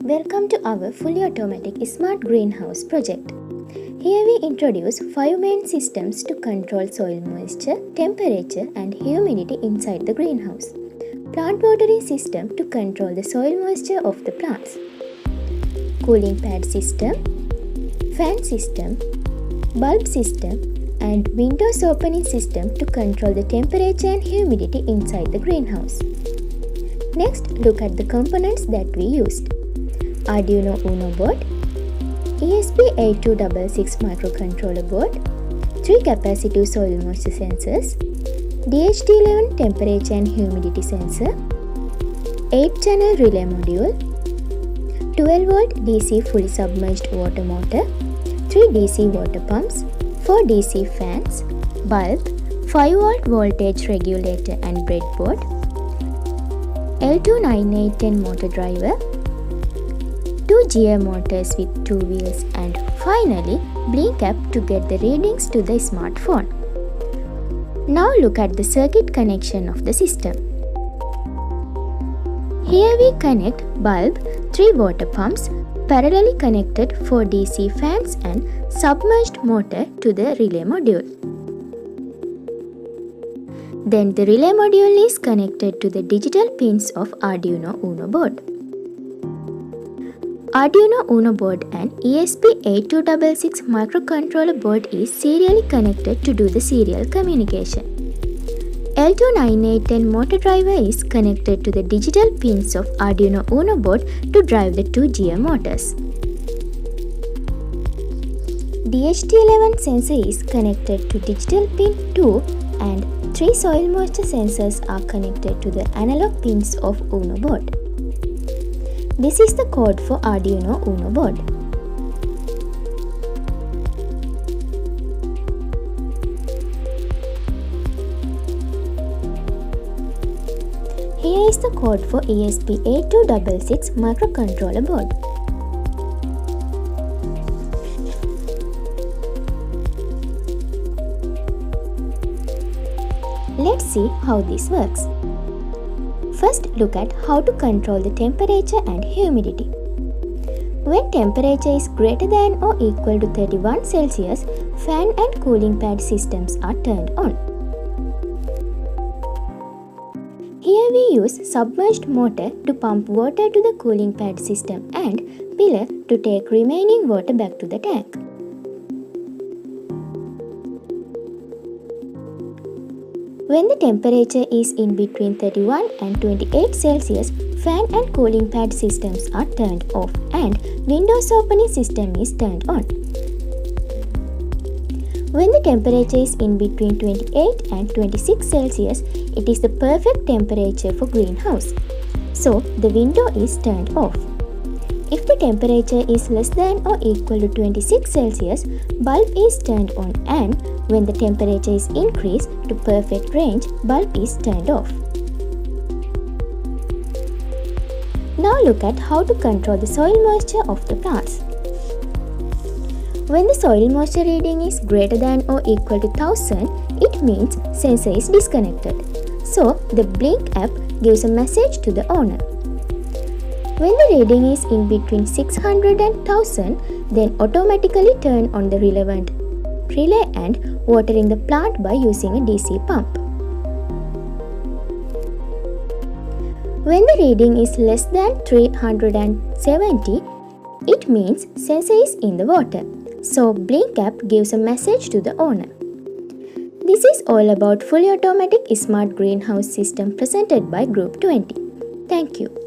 Welcome to our fully automatic smart greenhouse project. Here we introduce 5 main systems to control soil moisture, temperature and humidity inside the greenhouse. Plant watering system to control the soil moisture of the plants. Cooling pad system, fan system, bulb system and windows opening system to control the temperature and humidity inside the greenhouse. Next, look at the components that we used. Arduino Uno board, ESP8266 microcontroller board, 3 capacitive soil moisture sensors, DHT11 temperature and humidity sensor, 8-channel relay module, 12-volt DC fully submerged water motor, 3 DC water pumps, 4 DC fans, bulb, 5-volt voltage regulator and breadboard, L29810 motor driver, 2 gear motors with 2 wheels and finally blink app to get the readings to the smartphone. Now look at the circuit connection of the system. Here we connect bulb, 3 water pumps, parallelly connected 4 DC fans and submerged motor to the relay module. Then the relay module is connected to the digital pins of Arduino Uno board. Arduino Uno board and ESP8266 microcontroller board is serially connected to do the serial communication. L29810 motor driver is connected to the digital pins of Arduino Uno board to drive the 2 gear motors. DHT11 sensor is connected to digital pin 2 and 3 soil moisture sensors are connected to the analog pins of Uno board. This is the code for Arduino Uno board. Here is the code for ESP8266 microcontroller board. Let's see how this works. First, look at how to control the temperature and humidity. When temperature is greater than or equal to 31 Celsius, fan and cooling pad systems are turned on. Here we use submerged motor to pump water to the cooling pad system and pillar to take remaining water back to the tank. When the temperature is in between 31 and 28 Celsius, fan and cooling pad systems are turned off and windows opening system is turned on. When the temperature is in between 28 and 26 Celsius, it is the perfect temperature for greenhouse. So the window is turned off. If the temperature is less than or equal to 26 Celsius, bulb is turned on and when the temperature is increased to perfect range, bulb is turned off. Now look at how to control the soil moisture of the plants. When the soil moisture reading is greater than or equal to 1000, it means sensor is disconnected. So the blink app gives a message to the owner. When the reading is in between 600 and 1000, then automatically turn on the relevant relay and watering the plant by using a DC pump. When the reading is less than 370, it means sensor is in the water. So blink app gives a message to the owner. This is all about fully automatic smart greenhouse system presented by Group 20. Thank you.